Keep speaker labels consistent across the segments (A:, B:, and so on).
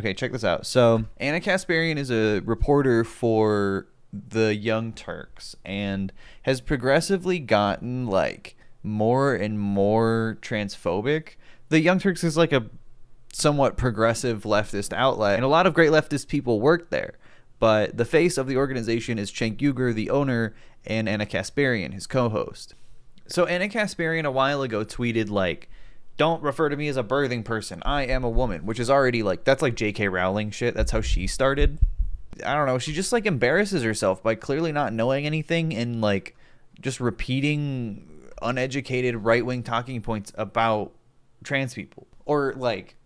A: Okay, check this out. So Anna Kasparian is a reporter for the Young Turks and has progressively gotten like more and more transphobic. The Young Turks is like a somewhat progressive leftist outlet, and a lot of great leftist people work there. But the face of the organization is Cenk Uygur, the owner, and Anna Kasparian, his co-host. So Anna Kasparian a while ago tweeted like, "Don't refer to me as a birthing person. I am a woman," which is already like, that's like J.K. Rowling shit. That's how she started. I don't know. She just like embarrasses herself by clearly not knowing anything and like just repeating uneducated right-wing talking points about trans people, or like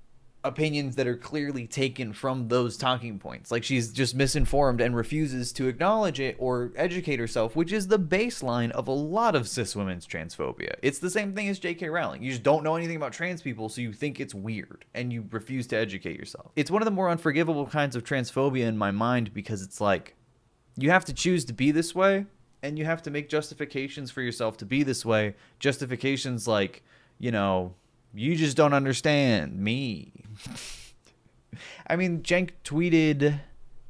A: opinions that are clearly taken from those talking points. Like she's just misinformed and refuses to acknowledge it or educate herself, which is the baseline of a lot of cis women's transphobia. It's the same thing as J.K. Rowling. You just don't know anything about trans people, so you think it's weird and you refuse to educate yourself. It's one of the more unforgivable kinds of transphobia in my mind, because it's like you have to choose to be this way and you have to make justifications for yourself to be this way. Justifications like, you know, you just don't understand me. I mean, Cenk tweeted...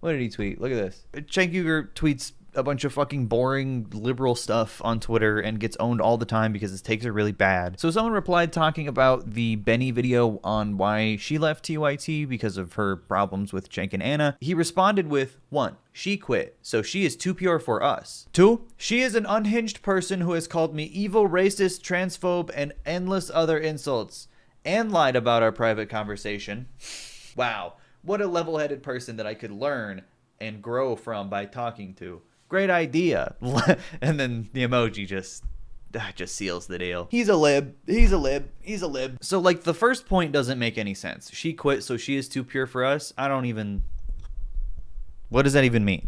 A: What did he tweet? Look at this. Cenk Uygur tweets a bunch of fucking boring liberal stuff on Twitter and gets owned all the time because his takes are really bad. So someone replied talking about the Benny video on why she left TYT because of her problems with Cenk and Anna. He responded with, 1, she quit, so she is too pure for us. 2, she is an unhinged person who has called me evil, racist, transphobe, and endless other insults, and lied about our private conversation. Wow, what a level-headed person that I could learn and grow from by talking to. Great idea. And then the emoji just seals the deal. He's a lib. He's a lib. He's a lib. So like the first point doesn't make any sense. She quit, so she is too pure for us. I don't even... What does that even mean?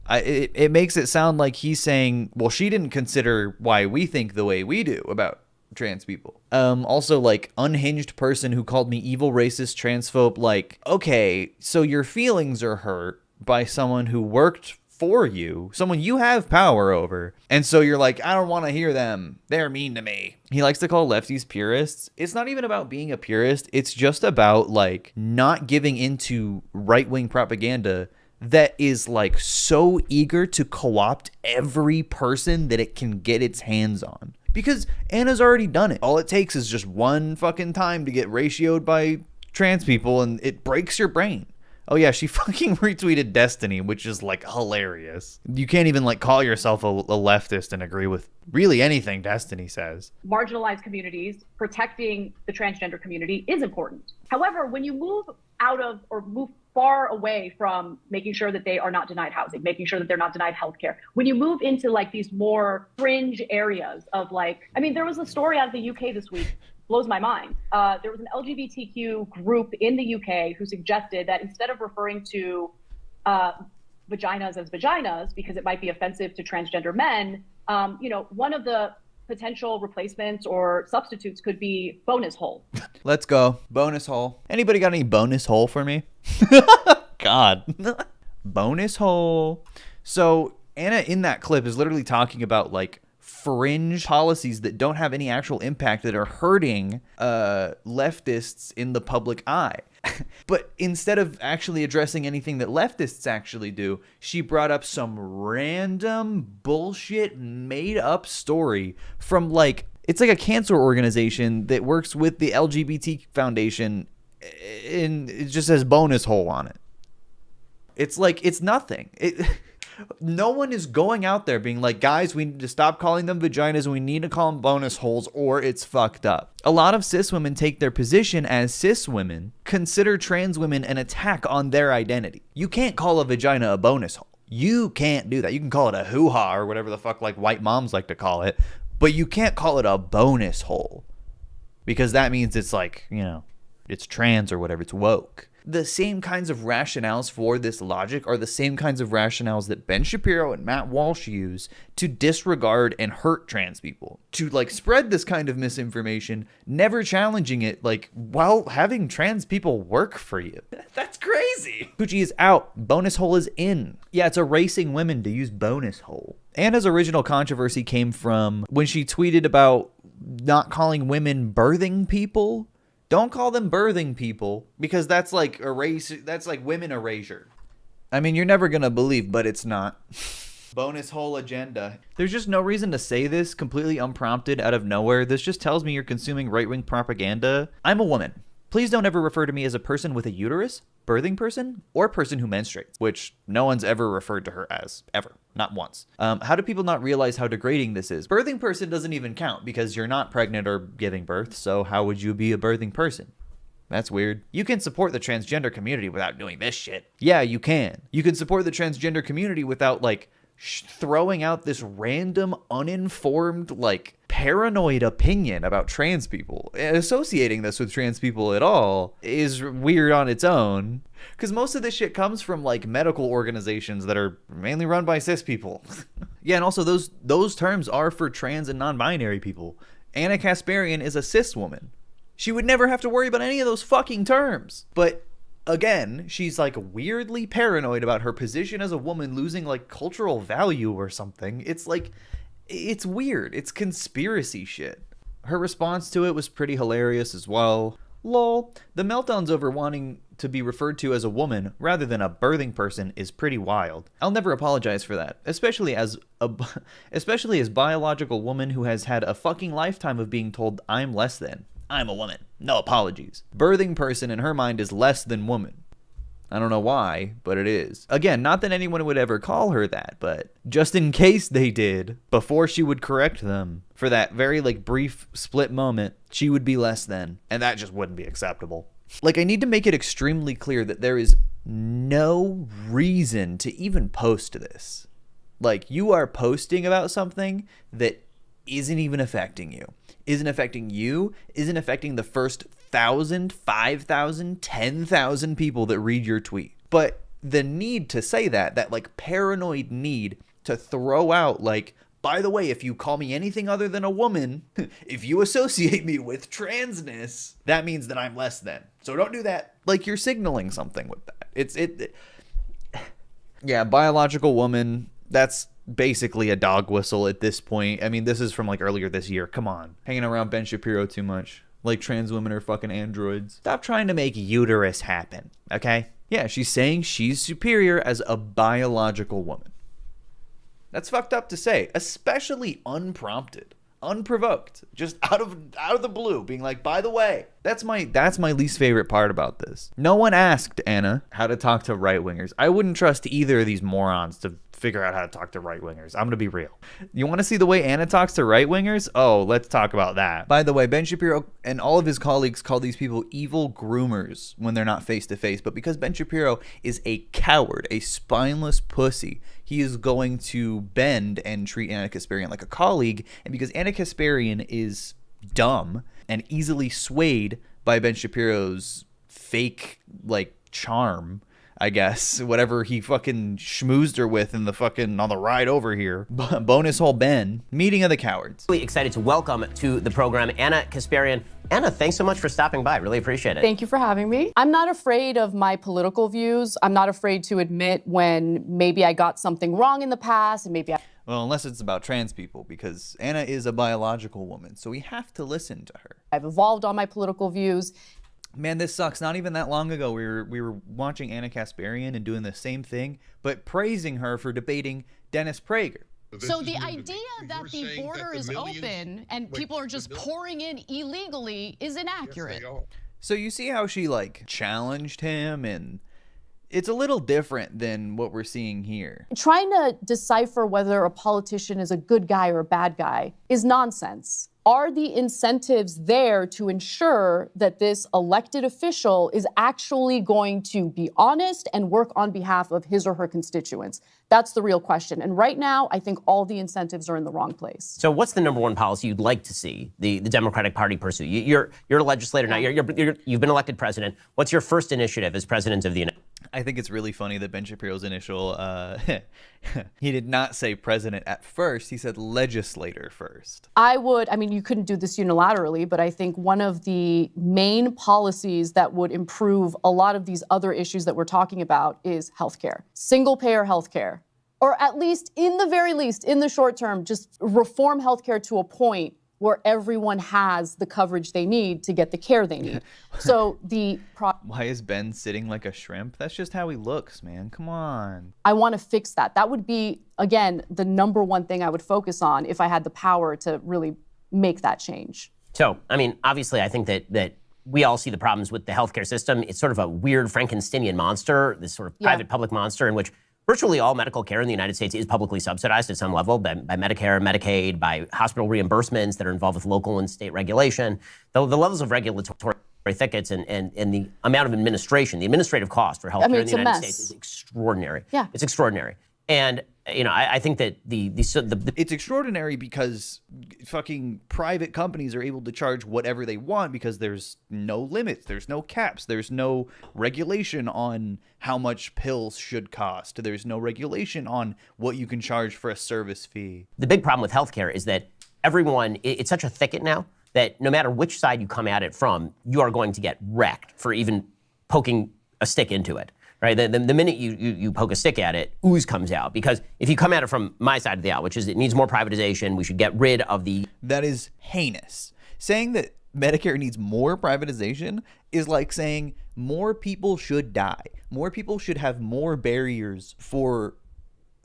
A: It makes it sound like he's saying, well, she didn't consider why we think the way we do about trans people. Also, like, unhinged person who called me evil, racist, transphobe. Like, okay, so your feelings are hurt by someone who worked for you, someone you have power over, and so you're like, I don't want to hear them, they're mean to me. He likes to call lefties purists. It's not even about being a purist. It's just about like not giving into right-wing propaganda that is like so eager to co-opt every person that it can get its hands on. Because Anna's already done it. All it takes is just one fucking time to get ratioed by trans people and it breaks your brain. Oh yeah, she fucking retweeted Destiny, which is like hilarious. You can't even like call yourself a leftist and agree with really anything Destiny says.
B: Marginalized communities, protecting the transgender community is important. However, when you move out of or move far away from making sure that they are not denied housing, making sure that they're not denied healthcare, when you move into like these more fringe areas of like, I mean, there was a story out of the UK this week, blows my mind. There was an LGBTQ group in the UK who suggested that instead of referring to vaginas as vaginas, because it might be offensive to transgender men, you know, one of the potential replacements or substitutes could be bonus hole.
A: Let's go. Bonus hole. Anybody got any bonus hole for me? God. Bonus hole. So Anna in that clip is literally talking about like fringe policies that don't have any actual impact, that are hurting leftists in the public eye. But instead of actually addressing anything that leftists actually do, she brought up some random bullshit made up story from like, it's like a cancer organization that works with the LGBT Foundation, and it just says bonus hole on it. It's like, it's nothing. No one is going out there being like, guys, we need to stop calling them vaginas and we need to call them bonus holes or it's fucked up. A lot of cis women take their position as cis women, consider trans women an attack on their identity. You can't call a vagina a bonus hole. You can't do that. You can call it a hoo-ha or whatever the fuck like white moms like to call it, but you can't call it a bonus hole because that means it's like, you know, it's trans or whatever, it's woke. The same kinds of rationales for this logic are the same kinds of rationales that Ben Shapiro and Matt Walsh use to disregard and hurt trans people. To like spread this kind of misinformation, never challenging it, like while having trans people work for you. That's crazy. Coochie is out. Bonus hole is in. Yeah, it's erasing women to use bonus hole. Anna's original controversy came from when she tweeted about not calling women birthing people. Don't call them birthing people, because that's like women erasure. I mean, you're never gonna believe, but it's not. Bonus whole agenda. There's just no reason to say this completely unprompted out of nowhere. This just tells me you're consuming right-wing propaganda. I'm a woman. Please don't ever refer to me as a person with a uterus, birthing person, or person who menstruates, which no one's ever referred to her as, ever. Not once. How do people not realize how degrading this is? Birthing person doesn't even count because you're not pregnant or giving birth, so how would you be a birthing person? That's weird. You can support the transgender community without doing this shit. Yeah, you can. You can support the transgender community without, like, throwing out this random, uninformed, like, paranoid opinion about trans people. Associating this with trans people at all is weird on its own, because most of this shit comes from, like, medical organizations that are mainly run by cis people. Yeah, and also those terms are for trans and non-binary people. Anna Kasparian is a cis woman. She would never have to worry about any of those fucking terms. But again, she's like weirdly paranoid about her position as a woman losing like cultural value or something. It's like, it's weird. It's conspiracy shit. Her response to it was pretty hilarious as well. Lol. The meltdowns over wanting to be referred to as a woman rather than a birthing person is pretty wild. I'll never apologize for that, especially as biological woman who has had a fucking lifetime of being told I'm less than. I'm a woman. No apologies. Birthing person in her mind is less than woman. I don't know why, but it is. Again, not that anyone would ever call her that, but just in case they did, before she would correct them, for that very like brief split moment, she would be less than, and that just wouldn't be acceptable. Like, I need to make it extremely clear that there is no reason to even post this. Like, you are posting about something that isn't even affecting you. Isn't affecting you, isn't affecting the first 1,000, 5,000, 10,000 people that read your tweet. But the need to say that like paranoid need to throw out like, by the way, if you call me anything other than a woman, if you associate me with transness, that means that I'm less than. So don't do that. Like, you're signaling something with that. Yeah, biological woman, that's basically a dog whistle at this point. I mean, this is from like earlier this year. Come on. Hanging around Ben Shapiro too much. Like trans women are fucking androids. Stop trying to make uterus happen, okay? Yeah, she's saying she's superior as a biological woman. That's fucked up to say, especially unprompted, unprovoked, just out of the blue, being like, by the way. That's my least favorite part about this. No one asked Anna how to talk to right-wingers. I wouldn't trust either of these morons to figure out how to talk to right-wingers. I'm gonna be real. You want to see the way Anna talks to right-wingers? Oh, let's talk about that. By the way, Ben Shapiro and all of his colleagues call these people evil groomers when they're not face-to-face, but because Ben Shapiro is a coward, a spineless pussy, he is going to bend and treat Anna Kasparian like a colleague, and because Anna Kasparian is dumb and easily swayed by Ben Shapiro's fake, like, charm, I guess, whatever he fucking schmoozed her with in the fucking, on the ride over here. Bonus hole Ben, meeting of the cowards.
C: Really excited to welcome to the program Anna Kasparian. Anna, thanks so much for stopping by. Really appreciate it.
D: Thank you for having me. I'm not afraid of my political views. I'm not afraid to admit when maybe I got something wrong in the past and maybe
A: Well, unless it's about trans people, because Anna is a biological woman, so we have to listen to her.
D: I've evolved on my political views.
A: Man, this sucks. Not even that long ago, we were watching Anna Kasparian and doing the same thing, but praising her for debating Dennis Prager.
E: So the idea that the border is open and people are just pouring in illegally is inaccurate.
A: So you see how she like challenged him, and it's a little different than what we're seeing here.
D: Trying to decipher whether a politician is a good guy or a bad guy is nonsense. Are the incentives there to ensure that this elected official is actually going to be honest and work on behalf of his or her constituents? That's the real question. And right now, I think all the incentives are in the wrong place.
C: So what's the number one policy you'd like to see the Democratic Party pursue? You're a legislator now. You've been elected president. What's your first initiative as president of the United States?
A: I think it's really funny that Ben Shapiro's initial, he did not say president at first, he said legislator first.
D: I mean, you couldn't do this unilaterally, but I think one of the main policies that would improve a lot of these other issues that we're talking about is healthcare, single-payer healthcare, or at least, in the very least, in the short term, just reform healthcare to a point where everyone has the coverage they need to get the care they need. So
A: why is Ben sitting like a shrimp? That's just how he looks, man. Come on.
D: I want to fix that. That would be, again, the number one thing I would focus on if I had the power to really make that change.
C: So, I mean, obviously, I think that we all see the problems with the healthcare system. It's sort of a weird Frankensteinian monster, this sort of private public monster in which virtually all medical care in the United States is publicly subsidized at some level by Medicare, Medicaid, by hospital reimbursements that are involved with local and state regulation. The levels of regulatory thickets and the amount of administration, the administrative cost for healthcare in the United States is extraordinary.
D: Yeah.
C: It's extraordinary. And I think that
A: it's extraordinary because fucking private companies are able to charge whatever they want because there's no limits, there's no caps, there's no regulation on how much pills should cost, there's no regulation on what you can charge for a service fee.
C: The big problem with healthcare is that it's such a thicket now that no matter which side you come at it from, you are going to get wrecked for even poking a stick into it. Right, the minute you poke a stick at it, ooze comes out. Because if you come at it from my side of the aisle, which is it needs more privatization, we should get rid of the...
A: That is heinous. Saying that Medicare needs more privatization is like saying more people should die. More people should have more barriers for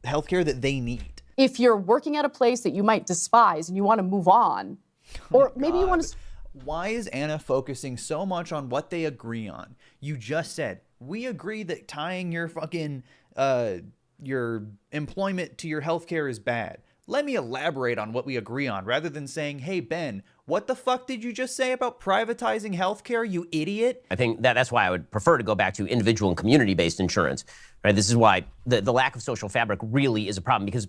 A: healthcare that they need.
D: If you're working at a place that you might despise and you want to move on, or maybe you want to...
A: Why is Anna focusing so much on what they agree on? You just said, we agree that tying your fucking, your employment to your healthcare is bad. Let me elaborate on what we agree on rather than saying, hey, Ben, what the fuck did you just say about privatizing healthcare, you idiot?
C: I think that's why I would prefer to go back to individual and community-based insurance. Right? This is why the lack of social fabric really is a problem, because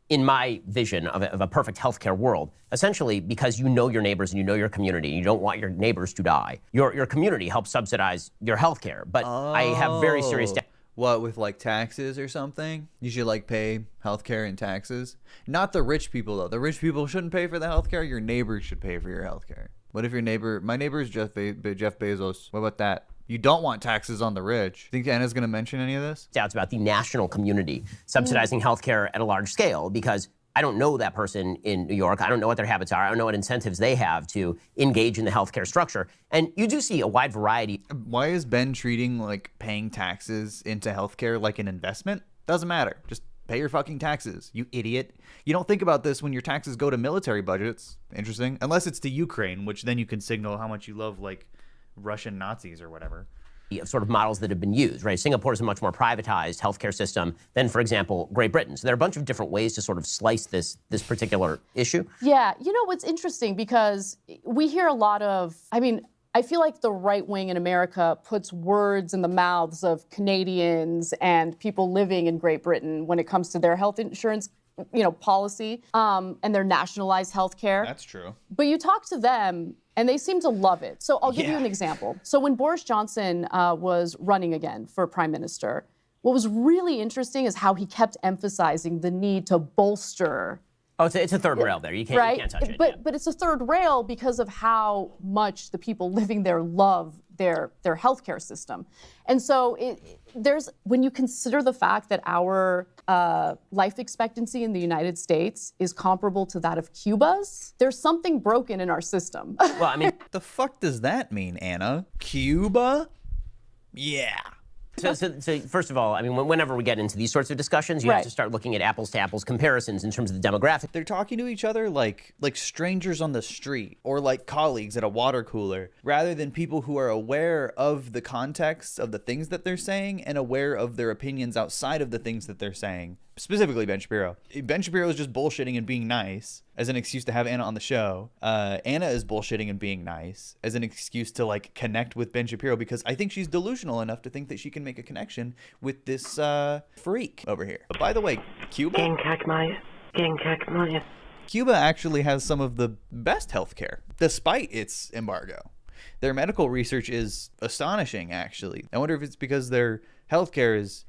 C: in my vision of a perfect healthcare world, essentially because you know your neighbors and you know your community, and you don't want your neighbors to die, your community helps subsidize your healthcare. But I have very serious doubts.
A: What, with like taxes or something? You should like pay healthcare and taxes? Not the rich people though. The rich people shouldn't pay for the healthcare. Your neighbors should pay for your healthcare. What if your neighbor, my neighbor is Jeff Bezos. What about that? You don't want taxes on the rich. Think Anna's going to mention any of this?
C: Doubts about the national community subsidizing healthcare at a large scale, because I don't know that person in New York. I don't know what their habits are. I don't know what incentives they have to engage in the healthcare structure. And you do see a wide variety.
A: Why is Ben treating like paying taxes into healthcare like an investment? Doesn't matter. Just pay your fucking taxes, you idiot. You don't think about this when your taxes go to military budgets. Interesting. Unless it's to Ukraine, which then you can signal how much you love like Russian Nazis or whatever.
C: Of sort of models that have been used, right? Singapore is a much more privatized healthcare system than, for example, Great Britain. So there are a bunch of different ways to sort of slice this particular issue.
D: Yeah, you know what's interesting, because we hear a lot of, I feel like the right wing in America puts words in the mouths of Canadians and people living in Great Britain when it comes to their health insurance policy and their nationalized health care.
A: That's true.
D: But you talk to them and they seem to love it. So I'll give you an example. So when Boris Johnson was running again for prime minister, what was really interesting is how he kept emphasizing the need to bolster.
C: Oh, it's a third rail there. You can't touch it.
D: But it's a third rail because of how much the people living there love their healthcare system. And so when you consider the fact that our life expectancy in the United States is comparable to that of Cuba's, there's something broken in our system.
C: Well, I mean,
A: the fuck does that mean, Anna? Cuba? Yeah.
C: So first of all, I mean, whenever we get into these sorts of discussions, you have to start looking at apples to apples comparisons in terms of the demographic.
A: They're talking to each other like strangers on the street or like colleagues at a water cooler, rather than people who are aware of the context of the things that they're saying and aware of their opinions outside of the things that they're saying. Specifically Ben Shapiro. Ben Shapiro is just bullshitting and being nice as an excuse to have Anna on the show. Anna is bullshitting and being nice as an excuse to like connect with Ben Shapiro, because I think she's delusional enough to think that she can make a connection with this freak over here. But by the way, Cuba actually has some of the best healthcare despite its embargo. Their medical research is astonishing, actually. I wonder if it's because their healthcare is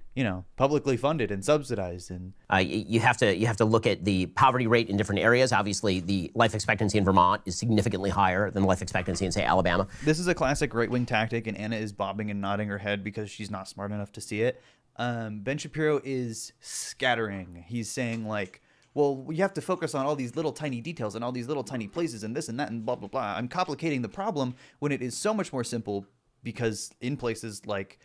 A: publicly funded and subsidized. And
C: you have to look at the poverty rate in different areas. Obviously, the life expectancy in Vermont is significantly higher than life expectancy in, say, Alabama.
A: This is a classic right-wing tactic, and Anna is bobbing and nodding her head because she's not smart enough to see it. Ben Shapiro is scattering. He's saying like, well, you have to focus on all these little tiny details and all these little tiny places and this and that and blah, blah, blah. I'm complicating the problem when it is so much more simple, because in places like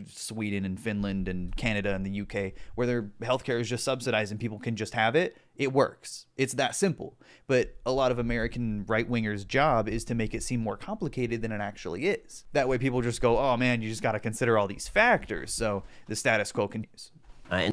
A: Sweden and Finland and Canada and the UK, where their healthcare is just subsidized and people can just have it, it works. It's that simple. But a lot of American right-wingers' job is to make it seem more complicated than it actually is. That way people just go, oh man, you just got to consider all these factors. So the status quo continues.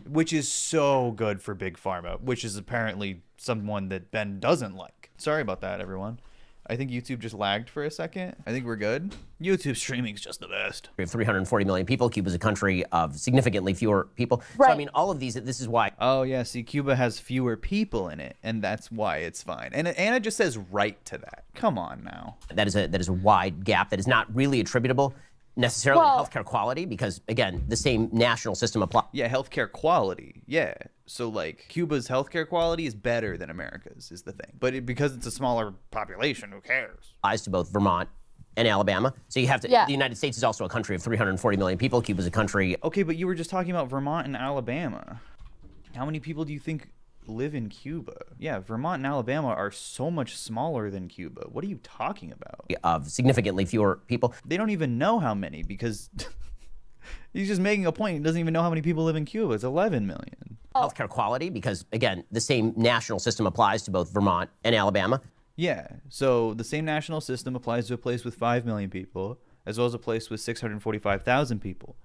A: Which is so good for Big Pharma, which is apparently someone that Ben doesn't like. Sorry about that, everyone. I think YouTube just lagged for a second. I think we're good. YouTube streaming is just the best.
C: We have 340 million people. Cuba's a country of significantly fewer people.
D: Right.
C: So, I mean, all of these, this is why.
A: Oh, yeah. See, Cuba has fewer people in it, and that's why it's fine. And Anna just says right to that. Come on now.
C: That is a wide gap that is not really attributable necessarily to healthcare quality, because, again, the same national system applies.
A: Yeah, healthcare quality. Yeah. So, like, Cuba's healthcare quality is better than America's, is the thing. But because it's a smaller population, who cares?
C: Applies to both Vermont and Alabama. So you have to, the United States is also a country of 340 million people. Cuba's a country.
A: Okay, but you were just talking about Vermont and Alabama. How many people do you think live in Cuba? Yeah, Vermont and Alabama are so much smaller than Cuba. What are you talking about?
C: Of significantly fewer people.
A: They don't even know how many, because he's just making a point. He doesn't even know how many people live in Cuba. It's 11 million.
C: Healthcare quality, because, again, the same national system applies to both Vermont and Alabama.
A: Yeah, so the same national system applies to a place with 5 million people, as well as a place with 645,000 people.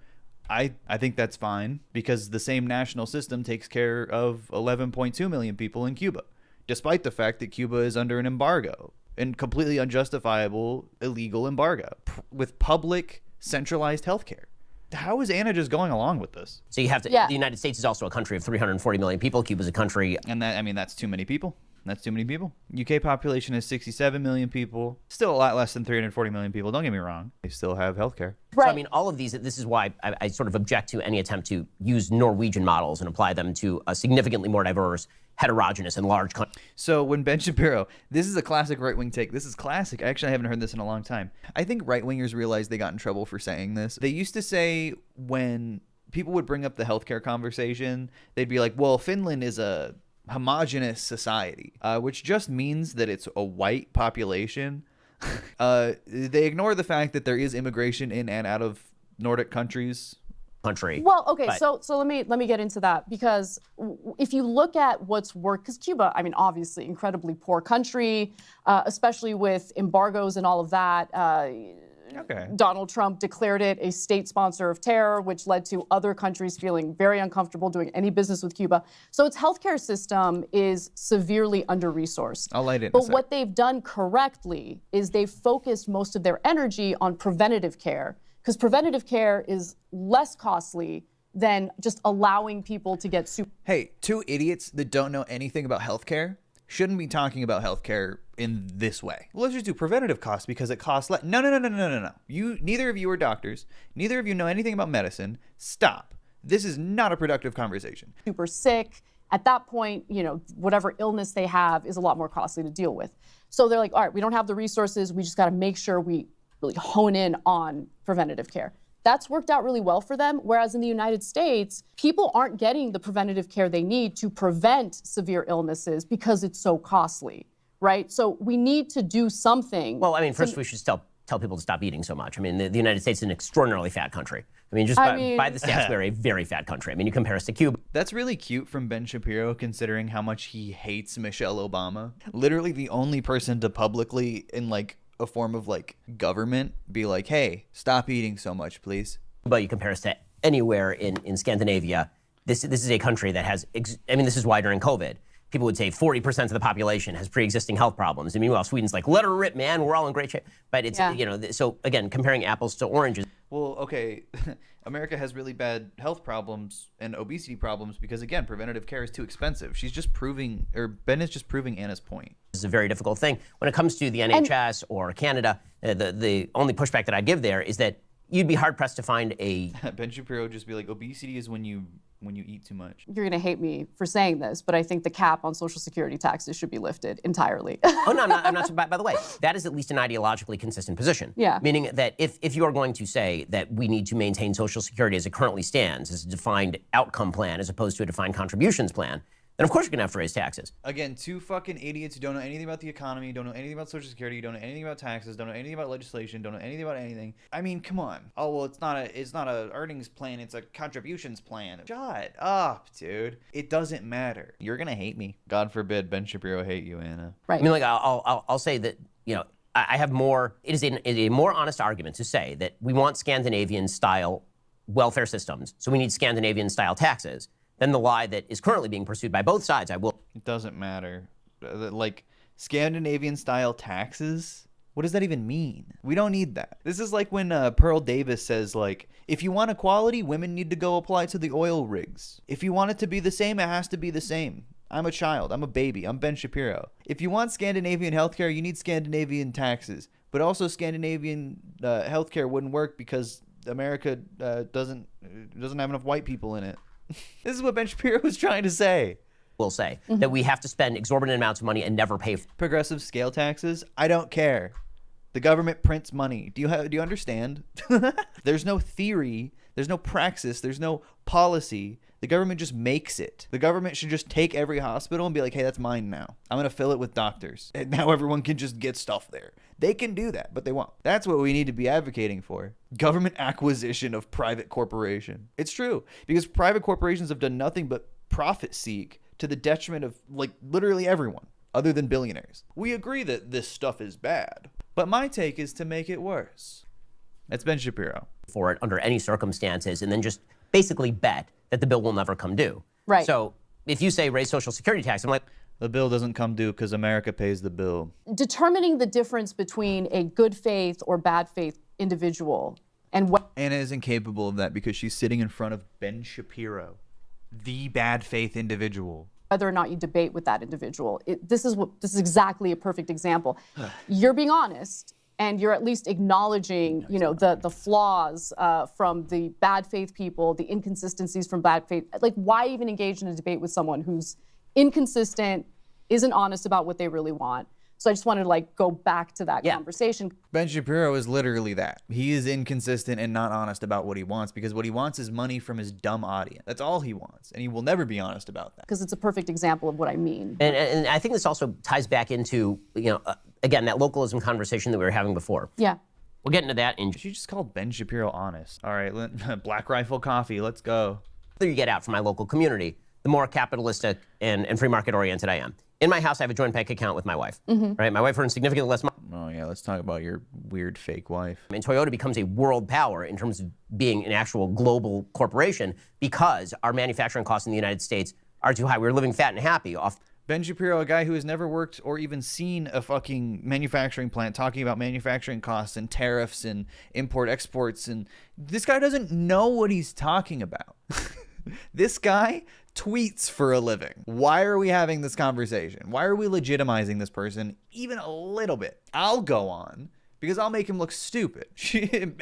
A: I think that's fine, because the same national system takes care of 11.2 million people in Cuba, despite the fact that Cuba is under an embargo, and completely unjustifiable, illegal embargo, with public, centralized healthcare. How is Anna just going along with this?
C: So you have to, the United States is also a country of 340 million people. Cuba's a country.
A: And that, I mean, that's too many people. That's too many people. UK population is 67 million people. Still a lot less than 340 million people. Don't get me wrong. They still have healthcare.
C: Right. So, I mean, all of these, this is why I sort of object to any attempt to use Norwegian models and apply them to a significantly more diverse, heterogeneous, and large country.
A: So when Ben Shapiro, this is a classic right-wing take. This is classic. Actually, I haven't heard this in a long time. I think right-wingers realized they got in trouble for saying this. They used to say, when people would bring up the healthcare conversation, they'd be like, well, Finland is a homogenous society, which just means that it's a white population. They ignore the fact that there is immigration in and out of Nordic countries.
D: Well, okay, so let me get into that, because if you look at what's worked, because Cuba, I mean, obviously incredibly poor country, especially with embargoes and all of that. Donald Trump declared it a state sponsor of terror, which led to other countries feeling very uncomfortable doing any business with Cuba. So its healthcare system is severely under-resourced.
A: I'll light it.
D: But what they've done correctly is they've focused most of their energy on preventative care, because preventative care is less costly than just allowing people to get super.
A: Hey, two idiots that don't know anything about healthcare shouldn't be talking about healthcare in this way. Well, let's just do preventative costs because it costs less. No. Neither of you are doctors. Neither of you know anything about medicine. Stop. This is not a productive conversation.
D: Super sick. At that point, you know, whatever illness they have is a lot more costly to deal with. So they're like, all right, we don't have the resources. We just got to make sure we really hone in on preventative care. That's worked out really well for them. Whereas in the United States, people aren't getting the preventative care they need to prevent severe illnesses because it's so costly, right? So we need to do something.
C: Well, I mean, first we should tell people to stop eating so much. I mean, the United States is an extraordinarily fat country. I mean, by the stats, we're a very fat country. I mean, you compare us to Cuba.
A: That's really cute from Ben Shapiro, considering how much he hates Michelle Obama. Literally the only person to publicly, in like a form of like government, be like, hey, stop eating so much, please.
C: But you compare us to anywhere in Scandinavia, this is a country that has, I mean, this is why during COVID, people would say 40% of the population has pre-existing health problems. And meanwhile, Sweden's like, let her rip, man, we're all in great shape. But it's, you know, so again, comparing apples to oranges.
A: Well, okay, America has really bad health problems and obesity problems because, again, preventative care is too expensive. She's just proving, or Ben is just proving Anna's point.
C: This is a very difficult thing. When it comes to the NHS or Canada, the only pushback that I give there is that you'd be hard-pressed to find a...
A: Ben Shapiro would just be like, obesity is when you eat too much.
D: You're going to hate me for saying this, but I think the cap on Social Security taxes should be lifted entirely.
C: Oh, no, I'm not. By the way, that is at least an ideologically consistent position.
D: Yeah.
C: Meaning that if you are going to say that we need to maintain Social Security as it currently stands, as a defined outcome plan as opposed to a defined contributions plan, then of course you're going to have to raise taxes.
A: Again, two fucking idiots who don't know anything about the economy, don't know anything about Social Security, don't know anything about taxes, don't know anything about legislation, don't know anything about anything. I mean, come on. Oh, well, it's not a earnings plan, it's a contributions plan. Shut up, dude. It doesn't matter. You're gonna hate me. God forbid Ben Shapiro hate you, Anna.
D: Right.
C: I mean, like, I'll say that, I have more, it is a more honest argument to say that we want Scandinavian-style welfare systems, so we need Scandinavian-style taxes, than the lie that is currently being pursued by both sides.
A: It doesn't matter. Like, Scandinavian-style taxes? What does that even mean? We don't need that. This is like when Pearl Davis says, like, if you want equality, women need to go apply to the oil rigs. If you want it to be the same, it has to be the same. I'm a child. I'm a baby. I'm Ben Shapiro. If you want Scandinavian healthcare, you need Scandinavian taxes. But also Scandinavian healthcare wouldn't work because America doesn't have enough white people in it. This is what Ben Shapiro was trying to say.
C: Will say that we have to spend exorbitant amounts of money and never pay for
A: progressive scale taxes. I don't care. The government prints money. Do you understand? There's no theory. There's no praxis. There's no policy. The government just makes it. The government should just take every hospital and be like, hey, that's mine now. I'm going to fill it with doctors. And now everyone can just get stuff there. They can do that, but they won't. That's what we need to be advocating for. Government acquisition of private corporation. It's true, because private corporations have done nothing but profit seek to the detriment of, like, literally everyone other than billionaires. We agree that this stuff is bad, but my take is to make it worse. That's Ben Shapiro.
C: For it under any circumstances, and then just basically bet that the bill will never come due.
D: Right.
C: So if you say raise Social Security tax, I'm like,
A: the bill doesn't come due because America pays the bill.
D: Determining the difference between a good faith or bad faith individual and what
A: Anna is incapable of that because she's sitting in front of Ben Shapiro, the bad faith individual.
D: whether or not you debate with that individual. This is exactly a perfect example. You're being honest, and you're at least acknowledging, the flaws from the bad faith people, the inconsistencies from bad faith. Like, why even engage in a debate with someone who's inconsistent, isn't honest about what they really want? So I just wanted to go back to that conversation.
A: Ben Shapiro is literally that. He is inconsistent and not honest about what he wants, because what he wants is money from his dumb audience. That's all he wants, and he will never be honest about that.
D: Because it's a perfect example of what I mean.
C: And I think this also ties back into, again, that localism conversation that we were having before.
D: Yeah.
C: We'll get into that in.
A: She just called Ben Shapiro honest. All right, Black Rifle Coffee, let's go.
C: The further you get out from my local community, the more capitalistic and free market oriented I am. In my house, I have a joint bank account with my wife. Right? My wife earns significantly less money.
A: Oh yeah, let's talk about your weird fake wife.
C: And Toyota becomes a world power in terms of being an actual global corporation because our manufacturing costs in the United States are too high. We're living fat and happy off.
A: Ben Shapiro, a guy who has never worked or even seen a fucking manufacturing plant, talking about manufacturing costs and tariffs and import-exports, and this guy doesn't know what he's talking about. This guy tweets for a living. Why are we having this conversation? Why are we legitimizing this person even a little bit? I'll go on because I'll make him look stupid.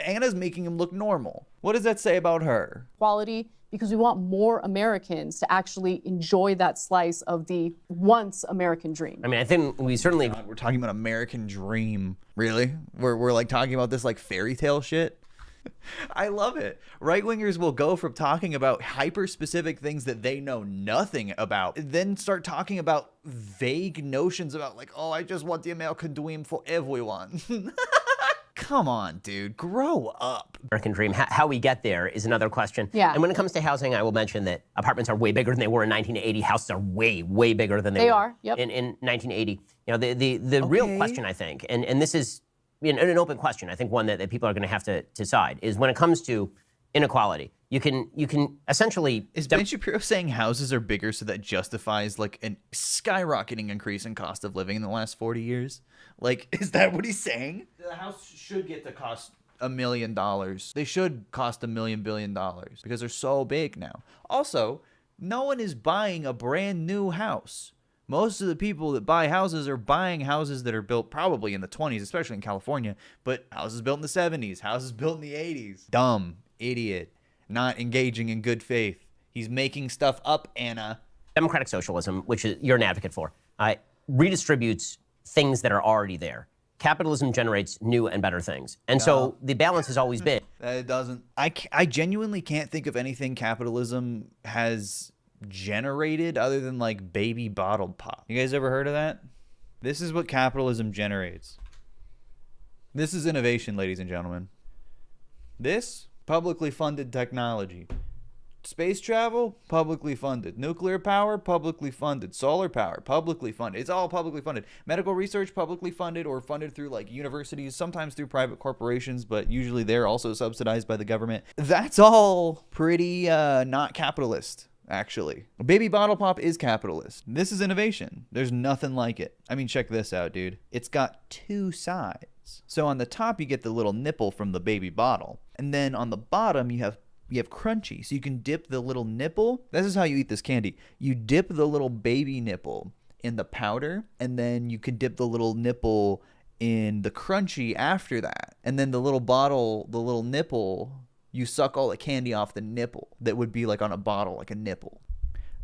A: Anna's making him look normal. What does that say about her?
D: Quality, because we want more Americans to actually enjoy that slice of the once American dream.
C: I mean, I think we certainly.
A: God, we're talking about American dream. Really? We're like talking about this like fairy tale shit? I love it. Right-wingers will go from talking about hyper-specific things that they know nothing about, then start talking about vague notions about like, oh, I just want the American dream for everyone. Come on, dude. Grow up.
C: American dream. How we get there is another question.
D: Yeah.
C: And when it comes to housing, I will mention that apartments are way bigger than they were in 1980. Houses are way, way bigger than they were
D: yep.
C: in 1980. The real question, I think, and this is an open question, I think one that people are going to have to decide, is when it comes to inequality, you can essentially...
A: Is Ben Shapiro saying houses are bigger so that justifies like a skyrocketing increase in cost of living in the last 40 years? Like, is that what he's saying? The house should get to cost $1 million. They should cost $1 billion because they're so big now. Also, no one is buying a brand new house. Most of the people that buy houses are buying houses that are built probably in the 20s, especially in California, but houses built in the 70s, houses built in the 80s. Dumb, idiot, not engaging in good faith. He's making stuff up, Anna.
C: Democratic socialism, which you're an advocate for, redistributes things that are already there. Capitalism generates new and better things. And so the balance has always been.
A: It doesn't. I genuinely can't think of anything capitalism has generated other than like baby bottled pop. You guys ever heard of that? This is what capitalism generates. This is innovation, ladies and gentlemen. This, publicly funded technology. Space travel, publicly funded. Nuclear power, publicly funded. Solar power, publicly funded. It's all publicly funded. Medical research, publicly funded or funded through like universities, sometimes through private corporations, but usually they're also subsidized by the government. That's all pretty not capitalist, actually. Baby bottle pop is capitalist. This is innovation. There's nothing like it. I mean, check this out, dude. It's got two sides. So on the top, you get the little nipple from the baby bottle. And then on the bottom, you have crunchy, so you can dip the little nipple. This is how you eat this candy. You dip the little baby nipple in the powder, and then you can dip the little nipple in the crunchy after that. And then the little bottle, the little nipple, you suck all the candy off the nipple that would be like on a bottle, like a nipple.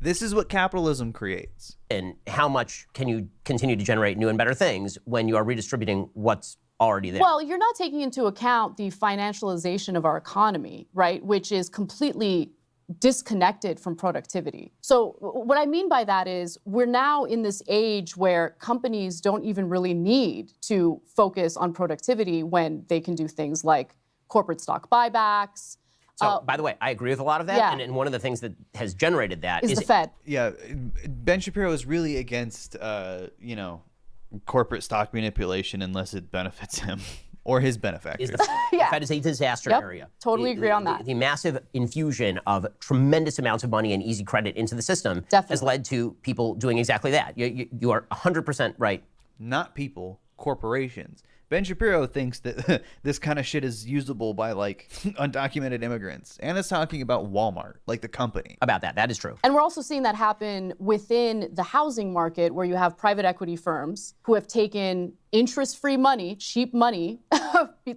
A: This is what capitalism creates.
C: And how much can you continue to generate new and better things when you are redistributing what's already there?
D: Well, you're not taking into account the financialization of our economy, right, which is completely disconnected from productivity. So what I mean by that is we're now in this age where companies don't even really need to focus on productivity when they can do things like corporate stock buybacks.
C: So, by the way, I agree with a lot of that,
D: Yeah.
C: and one of the things that has generated that is
D: the Fed.
A: Yeah, Ben Shapiro is really against, corporate stock manipulation unless it benefits him or his benefactors.
C: The Fed is a disaster area.
D: Totally agree on that.
C: The massive infusion of tremendous amounts of money and easy credit into the system has led to people doing exactly that. You are 100% right.
A: Not people, corporations. Ben Shapiro thinks that this kind of shit is usable by like undocumented immigrants. Anna's talking about Walmart, like the company.
C: About that. That is true.
D: And we're also seeing that happen within the housing market where you have private equity firms who have taken interest-free money, cheap money,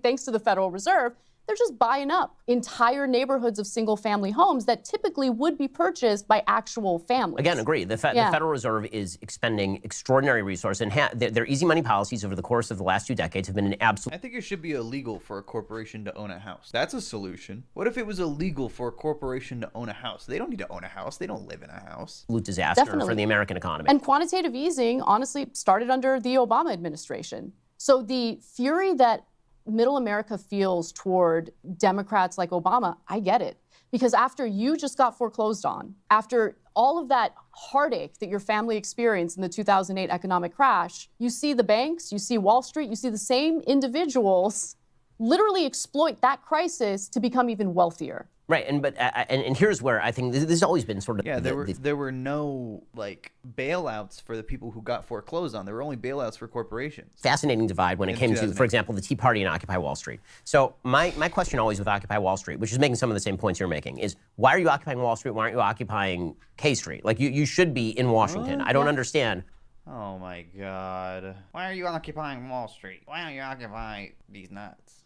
D: thanks to the Federal Reserve. They're just buying up entire neighborhoods of single-family homes that typically would be purchased by actual families.
C: Again, agree. The Federal Reserve is expending extraordinary resources, and their easy money policies over the course of the last 2 decades have been an absolute.
A: I think it should be illegal for a corporation to own a house. That's a solution. What if it was illegal for a corporation to own a house? They don't need to own a house. They don't live in a house.
C: Absolute disaster for the American economy.
D: And quantitative easing, honestly, started under the Obama administration. So the fury that middle America feels toward Democrats like Obama, I get it. Because after you just got foreclosed on, after all of that heartache that your family experienced in the 2008 economic crash, you see the banks, you see Wall Street, you see the same individuals literally exploit that crisis to become even wealthier.
C: Right, and here's where I think this has always been sort of
A: there were no like bailouts for the people who got foreclosed on. There were only bailouts for corporations.
C: Fascinating divide when it came to, for example, the Tea Party and Occupy Wall Street. So my question always with Occupy Wall Street, which is making some of the same points you're making, is why are you occupying Wall Street? Why aren't you occupying K Street? Like you should be in Washington. I don't understand.
A: Oh my God! Why are you occupying Wall Street? Why don't you occupy these nuts?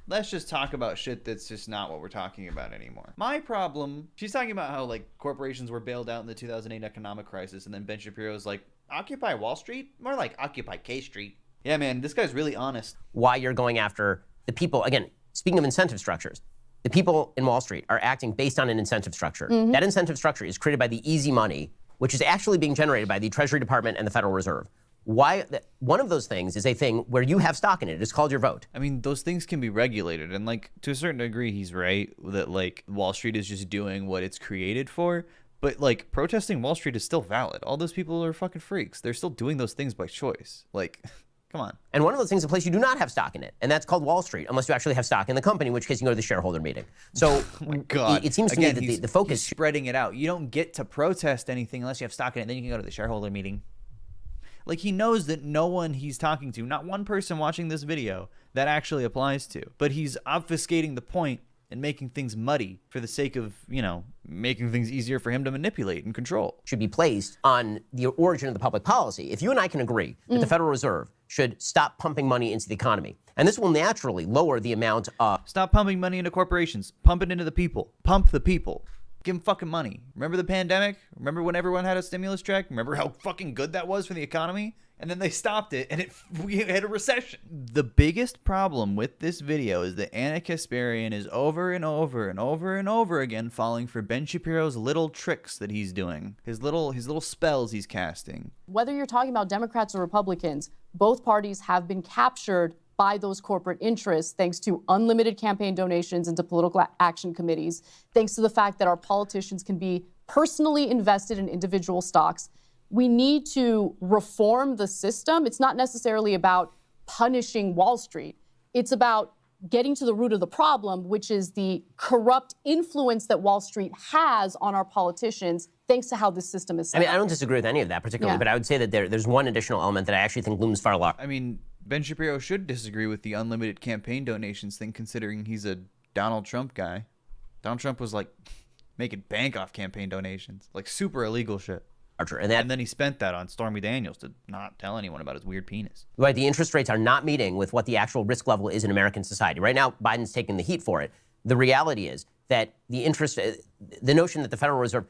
A: Let's just talk about shit that's just not what we're talking about anymore. My problem, she's talking about how like corporations were bailed out in the 2008 economic crisis, and then Ben Shapiro's like, Occupy Wall Street? More like Occupy K Street. Yeah, man, this guy's really honest.
C: Why you're going after the people, again, speaking of incentive structures, the people in Wall Street are acting based on an incentive structure. Mm-hmm. That incentive structure is created by the easy money, which is actually being generated by the Treasury Department and the Federal Reserve. One of those things is a thing where you have stock in it. It's called your vote.
A: I mean, those things can be regulated. And like, to a certain degree, he's right that like Wall Street is just doing what it's created for. But like protesting Wall Street is still valid. All those people are fucking freaks. They're still doing those things by choice. Like, come on.
C: And one of those things is a place you do not have stock in it. And that's called Wall Street, unless you actually have stock in the company, in which case you go to the shareholder meeting. So
A: oh my God.
C: It seems to me that the focus...
A: He's spreading it out. You don't get to protest anything unless you have stock in it. Then you can go to the shareholder meeting. Like, he knows that no one he's talking to, not one person watching this video, that actually applies to. But he's obfuscating the point and making things muddy for the sake of, making things easier for him to manipulate and control.
C: Should be placed on the origin of the public policy. If you and I can agree that the Federal Reserve should stop pumping money into the economy, and this will naturally lower the amount of...
A: Stop pumping money into corporations. Pump it into the people. Pump the people. Give them fucking money. Remember the pandemic? Remember when everyone had a stimulus check? Remember how fucking good that was for the economy? And then they stopped it, and we had a recession. The biggest problem with this video is that Anna Kasparian is over and over and over and over again falling for Ben Shapiro's little tricks that he's doing, his little spells he's casting.
D: Whether you're talking about Democrats or Republicans, both parties have been captured by those corporate interests, thanks to unlimited campaign donations into political action committees, thanks to the fact that our politicians can be personally invested in individual stocks. We need to reform the system. It's not necessarily about punishing Wall Street. It's about getting to the root of the problem, which is the corrupt influence that Wall Street has on our politicians, thanks to how this system is set up.
C: I don't disagree with any of that particularly, but I would say that there's one additional element that I actually think looms far larger.
A: I mean, Ben Shapiro should disagree with the unlimited campaign donations thing, considering he's a Donald Trump guy. Donald Trump was like making bank off campaign donations, like super illegal shit. And then he spent that on Stormy Daniels to not tell anyone about his weird penis.
C: Right, the interest rates are not meeting with what the actual risk level is in American society. Right now, Biden's taking the heat for it. The reality is that the notion that the Federal Reserve...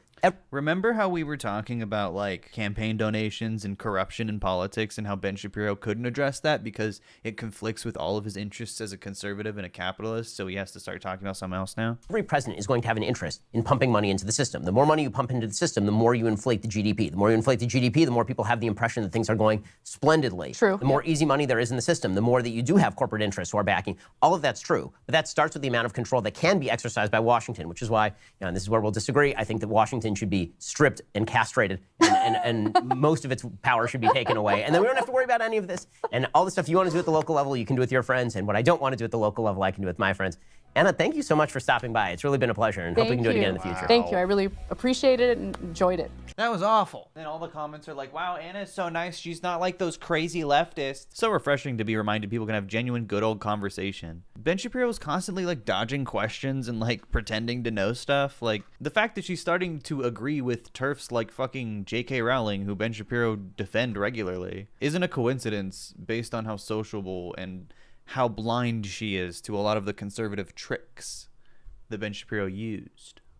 A: Remember how we were talking about like campaign donations and corruption in politics and how Ben Shapiro couldn't address that because it conflicts with all of his interests as a conservative and a capitalist, so he has to start talking about something else now?
C: Every president is going to have an interest in pumping money into the system. The more money you pump into the system, the more you inflate the GDP. The more you inflate the GDP, the more people have the impression that things are going splendidly.
D: True.
C: The more easy money there is in the system, the more that you do have corporate interests who are backing. All of that's true, but that starts with the amount of control that can be exercised by Washington, which is why, and this is where we'll disagree, I think that Washington should be stripped and castrated, and most of its power should be taken away. And then we don't have to worry about any of this. And all the stuff you want to do at the local level, you can do with your friends. And what I don't want to do at the local level, I can do with my friends. Anna, thank you so much for stopping by. It's really been a pleasure, and hope we can do it again in the future.
D: Thank you. I really appreciated it and enjoyed it.
A: That was awful. And all the comments are like, wow, Anna's so nice. She's not like those crazy leftists. So refreshing to be reminded people can have genuine, good old conversation. Ben Shapiro is constantly like dodging questions and like pretending to know stuff. Like the fact that she's starting to agree with TERFs like fucking J.K. Rowling, who Ben Shapiro defend regularly, isn't a coincidence based on how sociable and how blind she is to a lot of the conservative tricks that Ben Shapiro used.